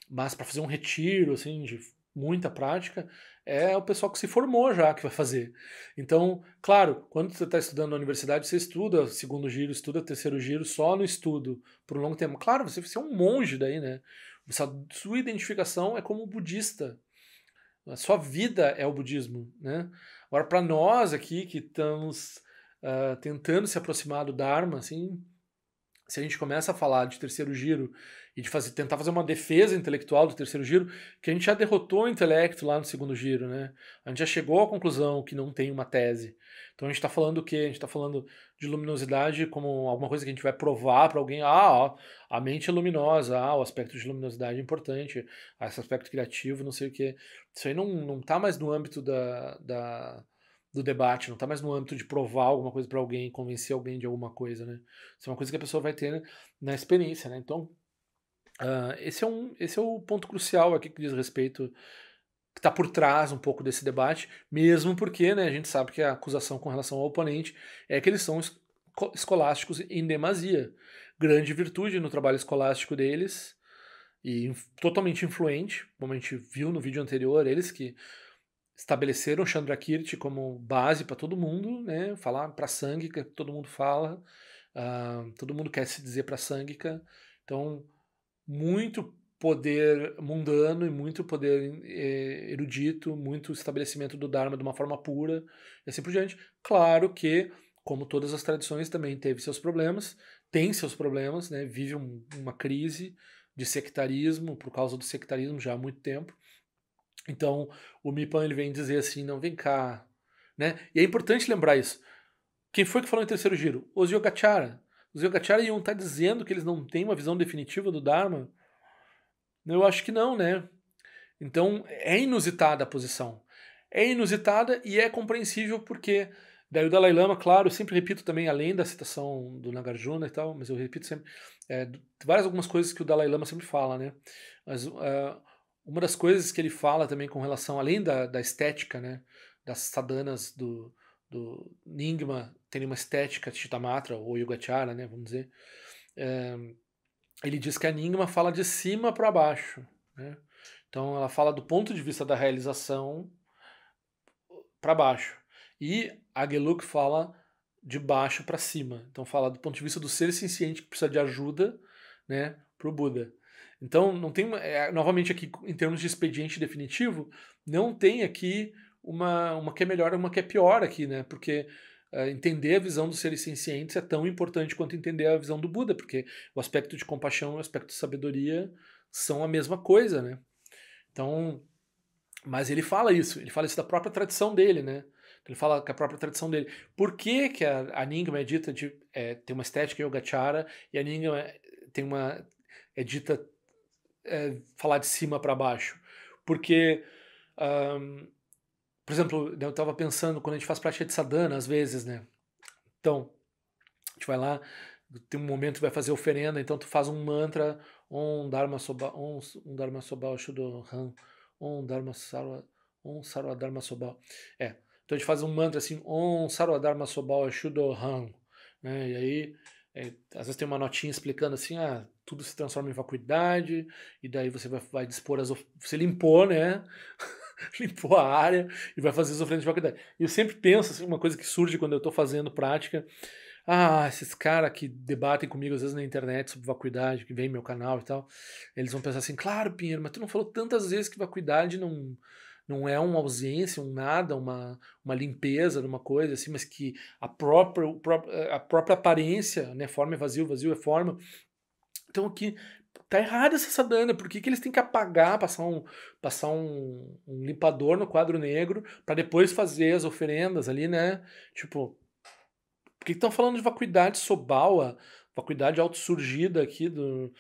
Mas para fazer um retiro, assim, de muita prática, é o pessoal que se formou já que vai fazer. Então, claro, quando você está estudando na universidade, você estuda segundo giro, estuda terceiro giro só no estudo, por um longo tempo. Claro, você é um monge daí, né? Sua identificação é como budista. A sua vida é o budismo, né? Agora, para nós aqui que estamos tentando se aproximar do Dharma, assim, se a gente começa a falar de terceiro giro e de tentar fazer uma defesa intelectual do terceiro giro, que a gente já derrotou o intelecto lá no segundo giro, né? A gente já chegou à conclusão que não tem uma tese. Então a gente está falando o quê? A gente está falando de luminosidade como alguma coisa que a gente vai provar para alguém. Ó, a mente é luminosa, o aspecto de luminosidade é importante, esse aspecto criativo, não sei o quê. Isso aí não está mais no âmbito do debate, não está mais no âmbito de provar alguma coisa para alguém, convencer alguém de alguma coisa, né? Isso é uma coisa que a pessoa vai ter, né, na experiência, né? Então, esse é o ponto crucial aqui que diz respeito, que está por trás um pouco desse debate, mesmo porque, né, a gente sabe que a acusação com relação ao oponente é que eles são escolásticos em demasia. Grande virtude no trabalho escolástico deles, e totalmente influente, como a gente viu no vídeo anterior, eles que estabeleceram Chandrakirti como base para todo mundo, né? Falar para Sangika, todo mundo fala, todo mundo quer se dizer para Sangika. Então, muito poder mundano e muito poder erudito, muito estabelecimento do Dharma de uma forma pura e assim por diante. Claro que, como todas as tradições, também teve seus problemas, tem seus problemas, né? Vive uma crise de sectarismo, por causa do sectarismo já há muito tempo. Então, o Mipan ele vem dizer assim, não, vem cá, né? E é importante lembrar isso. Quem foi que falou em terceiro giro? Os Yogacara. Os Yogacara iam estar dizendo que eles não têm uma visão definitiva do Dharma? Eu acho que não, né? Então, é inusitada a posição. É inusitada e é compreensível porque daí o Dalai Lama, claro, eu sempre repito também, além da citação do Nagarjuna e tal, mas eu repito sempre algumas coisas que o Dalai Lama sempre fala, né? Mas uma das coisas que ele fala também com relação, além da estética, né, das sadhanas do Nyingma, tem uma estética Chittamatra ou Yogacara, né, vamos dizer, ele diz que a Nyingma fala de cima para baixo, né? Então ela fala do ponto de vista da realização para baixo. E a Geluk fala de baixo para cima. Então fala do ponto de vista do ser senciente que precisa de ajuda, né, para o Buda. Então não tem, novamente aqui em termos de expediente definitivo, não tem aqui uma que é melhor e uma que é pior aqui, né? Porque entender a visão dos seres sencientes é tão importante quanto entender a visão do Buda, porque o aspecto de compaixão e o aspecto de sabedoria são a mesma coisa, né? Então, mas ele fala isso da própria tradição dele, né? Ele fala que a própria tradição dele. Por que, que a Nyingma é dita de tem uma estética Yogacara e a Nyingma é dita falar de cima para baixo? Porque, por exemplo, eu estava pensando quando a gente faz prática de sadhana, às vezes, né? Então, a gente vai lá, tem um momento que vai fazer oferenda, então tu faz um mantra, Om Dharma Soba, Om Dharma Soba Shuddho Ram, Om Dharma Sarva, Om Sarva Dharma Soba. Então a gente faz um mantra assim, Om Sarva Dharma Soba Shuddho Ram, né? E aí, às vezes tem uma notinha explicando assim, tudo se transforma em vacuidade, e daí você vai dispor você limpou, né? Limpou a área e vai fazer as oferendas de vacuidade. E eu sempre penso, assim, uma coisa que surge quando eu estou fazendo prática, esses caras que debatem comigo às vezes na internet sobre vacuidade, que vem no meu canal e tal, eles vão pensar assim, claro, Pinheiro, mas tu não falou tantas vezes que vacuidade não é uma ausência, um nada, uma limpeza de uma coisa, assim, mas que a própria aparência, né, forma é vazio, vazio é forma. Então aqui tá errada essa sadhana, por que eles têm que apagar, passar um limpador no quadro negro para depois fazer as oferendas ali, né? Tipo, por que estão falando de vacuidade sobawa, vacuidade autossurgida aqui do.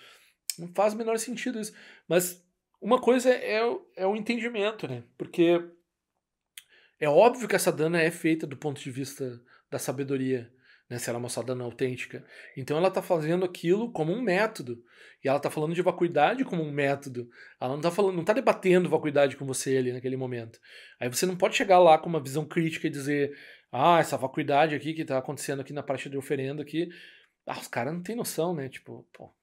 Não faz o menor sentido isso. Mas uma coisa é o entendimento, né? Porque é óbvio que essa sadhana é feita do ponto de vista da sabedoria, né? Se ela é uma sadhana autêntica. Então ela está fazendo aquilo como um método. E ela está falando de vacuidade como um método. Ela não está falando, não está debatendo vacuidade com você ali naquele momento. Aí você não pode chegar lá com uma visão crítica e dizer, essa vacuidade aqui que está acontecendo aqui na parte de oferenda aqui, os caras não têm noção, né? Tipo, pô.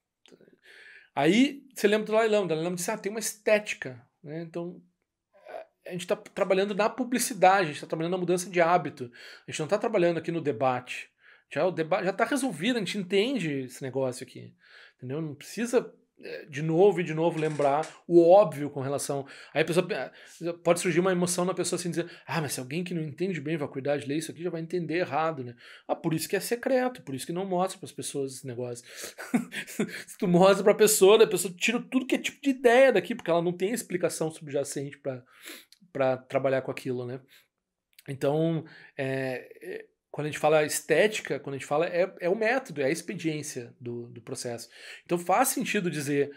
Aí você lembra do Dalai Lama. O Dalai Lama disse, tem uma estética, né? Então a gente está trabalhando na publicidade, a gente está trabalhando na mudança de hábito. A gente não está trabalhando aqui no debate. O debate já está resolvido, a gente entende esse negócio aqui. Entendeu? Não precisa de novo e de novo lembrar o óbvio com relação. Aí a pessoa pode surgir uma emoção na pessoa assim dizer: ah, mas se alguém que não entende bem vacuidade ler isso aqui já vai entender errado, né? Ah, por isso que é secreto, por isso que não mostra para as pessoas esse negócio. Se tu mostra para a pessoa tira tudo que é tipo de ideia daqui, porque ela não tem explicação subjacente para trabalhar com aquilo, né? Então, quando a gente fala estética, quando a gente fala é o método, é a expediência do processo. Então faz sentido dizer.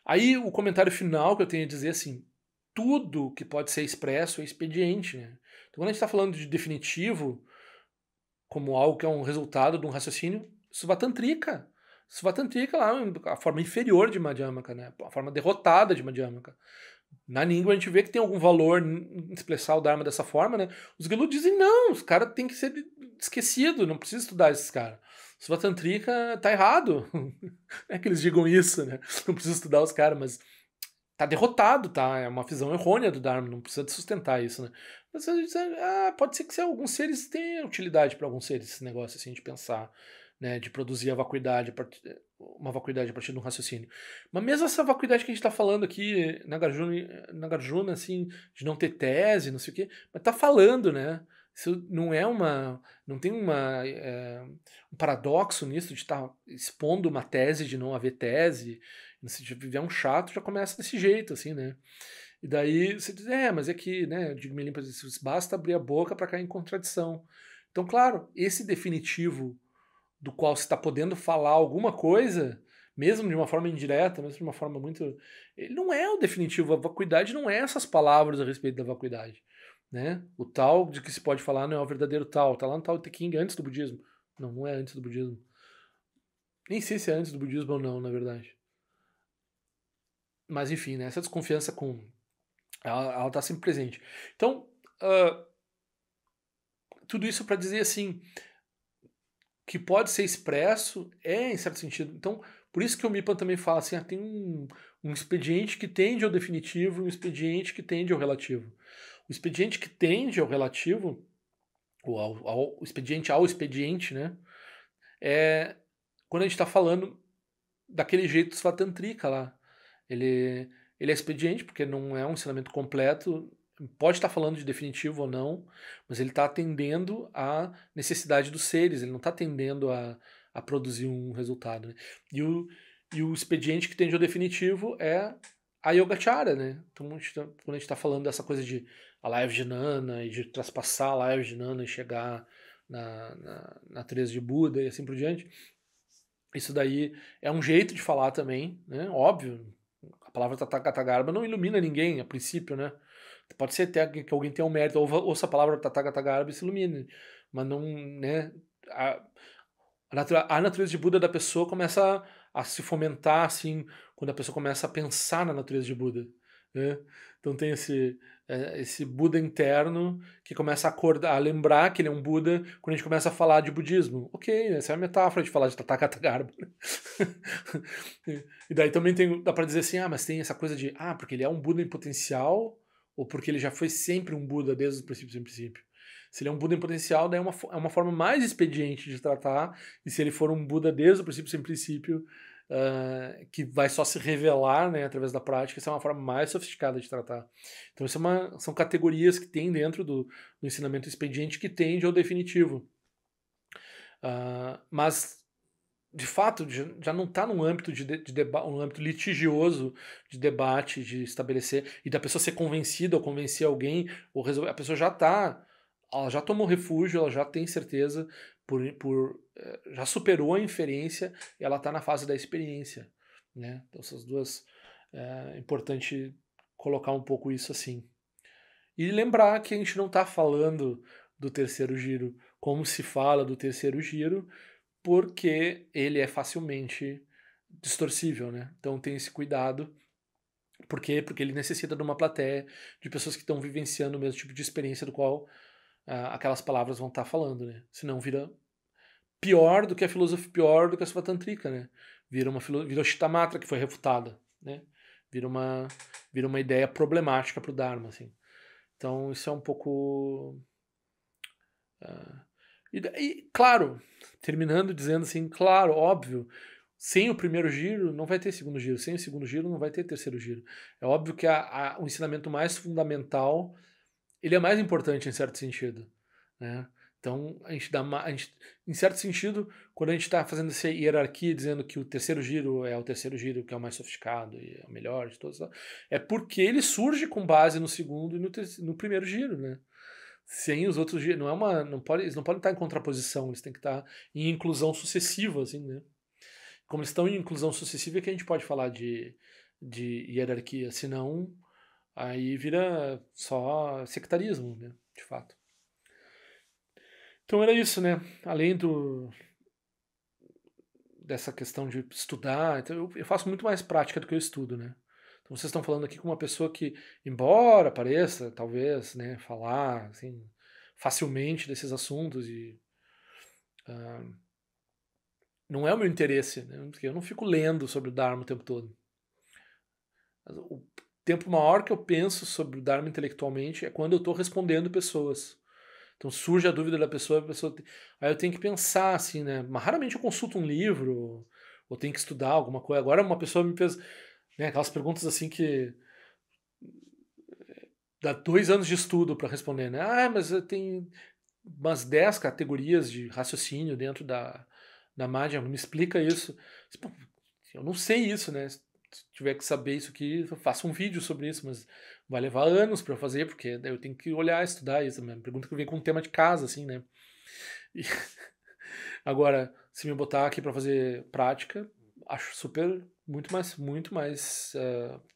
Aí o comentário final que eu tenho a dizer assim, tudo que pode ser expresso é expediente, né? Então quando a gente está falando de definitivo, como algo que é um resultado de um raciocínio, Svatantrika. Svatantrika lá, a forma inferior de Madhyamaka, né? A forma derrotada de Madhyamaka. Na língua a gente vê que tem algum valor em expressar o Dharma dessa forma, né? Os Gelug dizem, não, os caras têm que ser esquecidos, não precisa estudar esses caras. Svatantrika tá errado. É que eles digam isso, né? Não precisa estudar os caras, mas tá derrotado, tá? É uma visão errônea do Dharma, não precisa de sustentar isso, né? Mas a gente diz, pode ser que alguns seres tenham utilidade para alguns seres esse negócio assim de pensar, né, de produzir a vacuidade, uma vacuidade a partir de um raciocínio. Mas mesmo essa vacuidade que a gente está falando aqui na Garjuna, assim, de não ter tese, não sei o quê, mas tá falando, né? Isso não é não tem um paradoxo nisso de estar expondo uma tese de não haver tese. Se viver um chato, já começa desse jeito, assim, né? E daí você diz, mas é que, né, eu digo, me limpa, basta abrir a boca para cair em contradição. Então, claro, esse definitivo do qual você está podendo falar alguma coisa, mesmo de uma forma indireta, mesmo de uma forma muito. Ele não é o definitivo. A vacuidade não é essas palavras a respeito da vacuidade. Né? O tal de que se pode falar não é o verdadeiro tal. Está lá no Tao Te Ching antes do budismo. Não, não é antes do budismo. Nem sei se é antes do budismo ou não, na verdade. Mas enfim, né? Essa desconfiança com. Ela está sempre presente. Então, tudo isso para dizer assim que pode ser expresso em certo sentido. Então, por isso que o Mipan também fala assim, tem um expediente que tende ao definitivo e um expediente que tende ao relativo. O expediente que tende ao relativo, ou ao expediente, né, é quando a gente está falando daquele jeito Svatantrika lá. Ele é expediente porque não é um ensinamento completo, pode estar falando de definitivo ou não, mas ele está atendendo à necessidade dos seres, ele não está atendendo a produzir um resultado. Né? E o expediente que tende ao definitivo é a Yogacara, né? Então, quando a gente está falando dessa coisa de a live de Nana e de traspassar a live de Nana e chegar na natureza de Buda e assim por diante, isso daí é um jeito de falar também, né? Óbvio, a palavra Tathagata não ilumina ninguém a princípio, né? Pode ser até que alguém tenha um mérito, ouça a palavra Tathagata e se ilumine, mas não, né? A, a natureza de Buda da pessoa começa a se fomentar, assim, quando a pessoa começa a pensar na natureza de Buda, né? Então tem esse Buda interno que começa a acordar, a lembrar que ele é um Buda quando a gente começa a falar de budismo. Ok, essa é a metáfora de falar de Tathagata. E daí também dá para dizer assim, mas tem essa coisa de, porque ele é um Buda em potencial ou porque ele já foi sempre um Buda desde o princípio sem princípio. Se ele é um Buda em potencial, daí é uma forma mais expediente de tratar, e se ele for um Buda desde o princípio sem princípio, que vai só se revelar, né, através da prática, essa é uma forma mais sofisticada de tratar. Então, são categorias que tem dentro do ensinamento expediente que tende ao definitivo. Mas de fato, já não está num âmbito um âmbito litigioso de debate, de estabelecer, e da pessoa ser convencida ou convencer alguém, ou resolver. A pessoa ela já tomou refúgio, ela já tem certeza, já superou a inferência, e ela está na fase da experiência. Né? Então, essas duas. É importante colocar um pouco isso assim. E lembrar que a gente não está falando do terceiro giro como se fala do terceiro giro, porque ele é facilmente distorcível, né? Então tem esse cuidado. Por quê? Porque ele necessita de uma plateia de pessoas que estão vivenciando o mesmo tipo de experiência do qual aquelas palavras vão estar falando, né? Senão vira pior do que a filosofia, pior do que a Svatantrika, né? Vira o Shittamatra que foi refutada, né? Vira uma ideia problemática para o Dharma, assim. Então isso é um pouco... E, claro, terminando dizendo assim, claro, óbvio, Sem o primeiro giro, não vai ter segundo giro. Sem o segundo giro, não vai ter terceiro giro. É óbvio que o ensinamento mais fundamental, ele é mais importante em certo sentido, né? Então, em certo sentido, quando a gente está fazendo essa hierarquia, dizendo que o terceiro giro é o terceiro giro que é o mais sofisticado e é o melhor de todos, é porque ele surge com base no segundo e no primeiro giro, né? Sem os outros giros, eles não podem estar em contraposição, eles têm que estar em inclusão sucessiva, assim, né? Como eles estão em inclusão sucessiva, é que a gente pode falar de hierarquia, senão aí vira só sectarismo, né? De fato. Então era isso, né? Além dessa questão de estudar, então eu faço muito mais prática do que eu estudo, né? Então vocês estão falando aqui com uma pessoa que, embora pareça, talvez, né, falar assim, facilmente desses assuntos e não é o meu interesse, né? Porque eu não fico lendo sobre o Dharma o tempo todo. O tempo maior que eu penso sobre o Dharma intelectualmente é quando eu estou respondendo pessoas. Então surge a dúvida da pessoa, aí eu tenho que pensar assim, né? Mas raramente eu consulto um livro ou tenho que estudar alguma coisa. Agora uma pessoa me fez, né, aquelas perguntas assim que dá 2 anos de estudo para responder, né? Ah, mas eu tenho umas 10 categorias de raciocínio dentro da Madhya, me explica isso. Pô, eu não sei isso, né? Se tiver que saber isso aqui, eu faço um vídeo sobre isso, mas vai levar anos para fazer, porque daí eu tenho que olhar, estudar isso. Uma pergunta que vem com um tema de casa, assim, né? E agora, se me botar aqui para fazer prática, acho super muito mais,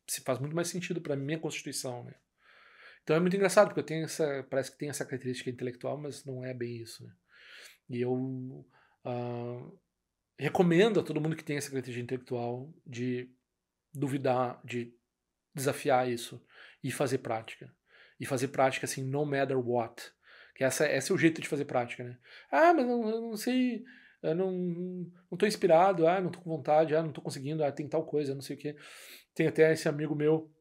se faz muito mais sentido para minha constituição, né? Então é muito engraçado, porque eu tenho parece que tem essa característica intelectual, mas não é bem isso, né? E eu recomendo a todo mundo que tem essa característica intelectual de duvidar, de desafiar isso e fazer prática. E fazer prática assim, no matter what. Que esse é o jeito de fazer prática, né? Ah, mas eu não sei, eu não tô inspirado, não tô com vontade, não tô conseguindo, tem tal coisa, não sei o quê. Tem até esse amigo meu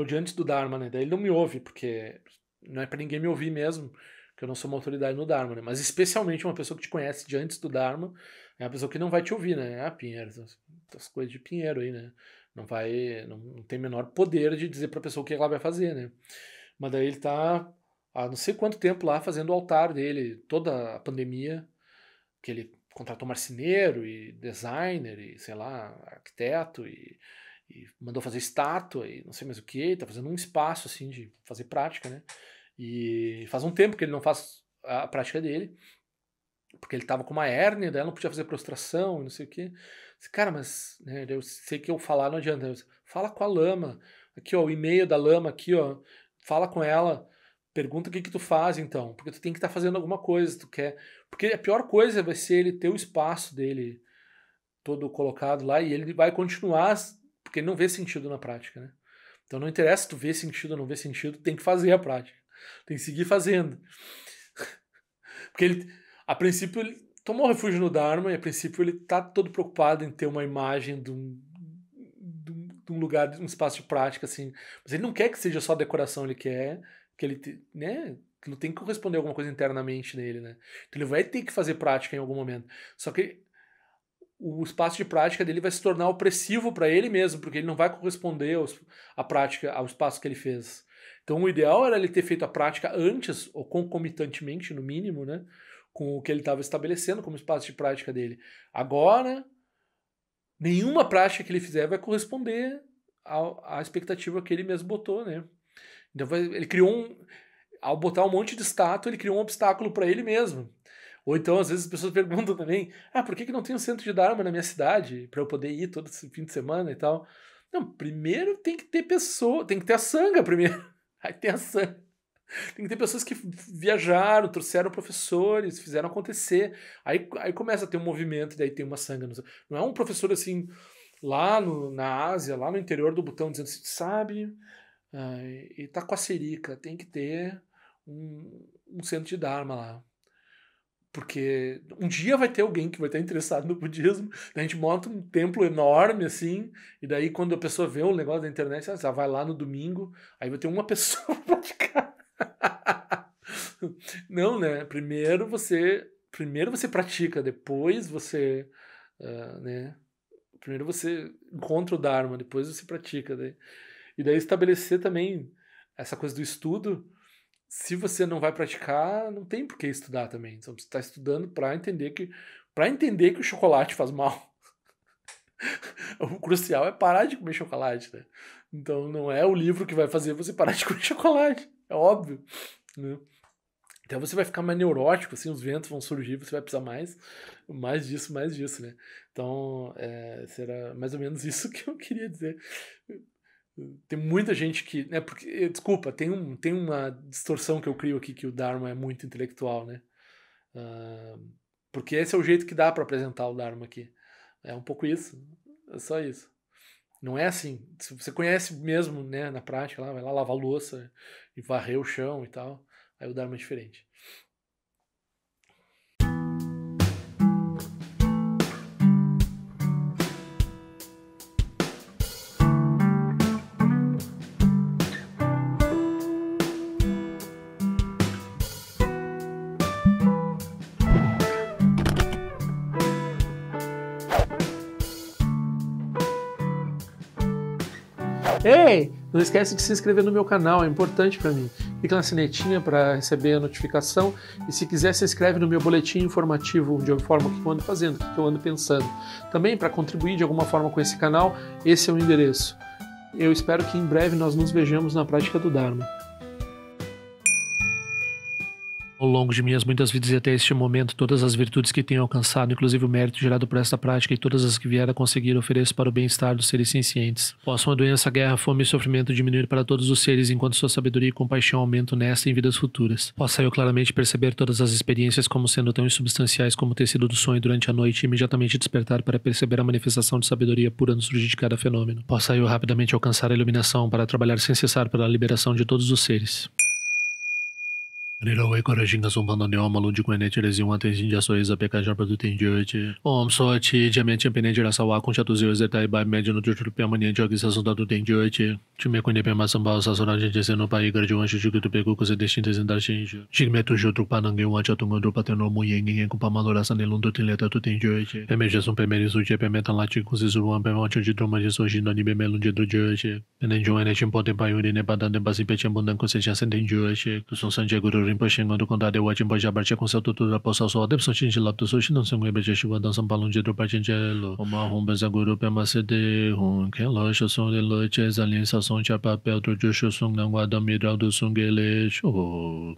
de antes do Dharma, né? Daí ele não me ouve, porque não é pra ninguém me ouvir mesmo, que eu não sou uma autoridade no Dharma, né? Mas especialmente uma pessoa que te conhece de antes do Dharma é uma pessoa que não vai te ouvir, né? Pinheiro, essas coisas de Pinheiro aí, né? Não tem menor poder de dizer pra pessoa o que ela vai fazer, né? Mas daí ele tá há não sei quanto tempo lá fazendo o altar dele, toda a pandemia, que ele contratou marceneiro e designer e, sei lá, arquiteto e mandou fazer estátua e não sei mais o que, tá fazendo um espaço assim de fazer prática, né? E faz um tempo que ele não faz a prática dele, porque ele tava com uma hérnia, daí não podia fazer prostração e não sei o que. Cara, mas né, eu sei que eu falar não adianta. Fala com a lama. Aqui, ó, o e-mail da lama aqui, ó. Fala com ela. Pergunta o que tu faz, então. Porque tu tem que estar fazendo alguma coisa, se tu quer. Porque a pior coisa vai ser ele ter o espaço dele todo colocado lá e ele vai continuar, porque ele não vê sentido na prática, né? Então não interessa se tu vê sentido ou não vê sentido, tem que fazer a prática. Tem que seguir fazendo. Porque ele, a princípio, ele tomou refúgio no Dharma e a princípio ele tá todo preocupado em ter uma imagem de um lugar, de um espaço de prática, assim. Mas ele não quer que seja só decoração, ele quer que ele, né? Que ele tem que corresponder a alguma coisa internamente nele, né? Então ele vai ter que fazer prática em algum momento. Só que o espaço de prática dele vai se tornar opressivo para ele mesmo, porque ele não vai corresponder à prática, ao espaço que ele fez. Então o ideal era ele ter feito a prática antes, ou concomitantemente, no mínimo, né, com o que ele estava estabelecendo como espaço de prática dele. Agora, nenhuma prática que ele fizer vai corresponder à expectativa que ele mesmo botou, né? Então ele criou ao botar um monte de estátua, ele criou um obstáculo para ele mesmo. Ou então, às vezes, as pessoas perguntam também: por que não tem um centro de Dharma na minha cidade? Para eu poder ir todo esse fim de semana e tal. Não, primeiro tem que ter pessoa, tem que ter a sanga primeiro. Aí tem a sanga. Tem que ter pessoas que viajaram, trouxeram professores, fizeram acontecer. Aí começa a ter um movimento, e daí tem uma sanga. Não é um professor assim, lá na Ásia, lá no interior do Butão, dizendo assim: sabe, Itacoaçerica tem que ter um centro de Dharma lá. Porque um dia vai ter alguém que vai estar interessado no budismo, a gente monta um templo enorme assim, e daí quando a pessoa vê um negócio da internet, ela vai lá no domingo, aí vai ter uma pessoa pra praticar. Não, né? Primeiro você pratica, depois você né? Primeiro você encontra o Dharma, depois você pratica. E daí estabelecer também essa coisa do estudo. Se você não vai praticar, não tem por que estudar também. Então você está estudando para entender que o chocolate faz mal. O crucial é parar de comer chocolate, né? Então não é o livro que vai fazer você parar de comer chocolate. É óbvio, né? Então você vai ficar mais neurótico, assim, os ventos vão surgir, você vai precisar mais disso, né? Então, será mais ou menos isso que eu queria dizer. Tem muita gente que, né, porque, desculpa, tem uma distorção que eu crio aqui, que o Dharma é muito intelectual, né? Porque esse é o jeito que dá para apresentar o Dharma aqui. É um pouco isso, é só isso. Não é assim. Se você conhece mesmo, né, na prática, vai lá lavar louça e varrer o chão e tal, aí o Dharma é diferente. Ei, não esquece de se inscrever no meu canal, é importante para mim. Clica na sinetinha para receber a notificação e se quiser se inscreve no meu boletim informativo de forma que eu ando fazendo, o que eu ando pensando. Também para contribuir de alguma forma com esse canal, esse é o endereço. Eu espero que em breve nós nos vejamos na prática do Dharma. Ao longo de minhas muitas vidas e até este momento, todas as virtudes que tenho alcançado, inclusive o mérito gerado por esta prática e todas as que vier a conseguir, ofereço para o bem-estar dos seres sencientes. Possam a doença, a guerra, a fome e o sofrimento diminuir para todos os seres, enquanto sua sabedoria e compaixão aumentam nesta e em vidas futuras. Possa eu claramente perceber todas as experiências como sendo tão insubstanciais como o tecido do sonho durante a noite e imediatamente despertar para perceber a manifestação de sabedoria pura no surgir de cada fenômeno. Possa eu rapidamente alcançar a iluminação para trabalhar sem cessar pela liberação de todos os seres. Nirawe Korajinga Sumpana Neoma Lundi Kwene Tirezi Wante Jinja Soiza Pekajar Produtin Jyochi Om Sochi Jamen Champene Jirasawa Kuncha Tuzio Zetai Bai Mediano Jutu Piamania Jogi Sasunda Tutin Jyochi Chime Kwene Pema Sambao Sasora Jinjese no Pai Garjuan Shujuku Tupeku Kuse Destintes Indar Shinju Jigmetu Jutru Panange Wancha Tungandu Pateno Muyengi Kupamalora Sanelundu Tileta Tutin Jyochi Pemeja Sum Pemeri Suji Pemetan Lati Kusizuan Pemancho de Droma de Soji Nani Bemelun de Jyochi Penenjoane Chimpote Payuri Nebadan de Basi Pechambundan Kuseja Senten Jyochi Kusun Sanje Guru Rinpoche quando condade o Ajimbo Jabarche com seu tutor da poça só deve sotin de lapto so não são ebe Jeshuva dan São Paulo de dropa gelo uma rumba zaguru pema cede hun que loja som de loje zalin sa som cha papel do Joshua sung não guarda midral do sungele show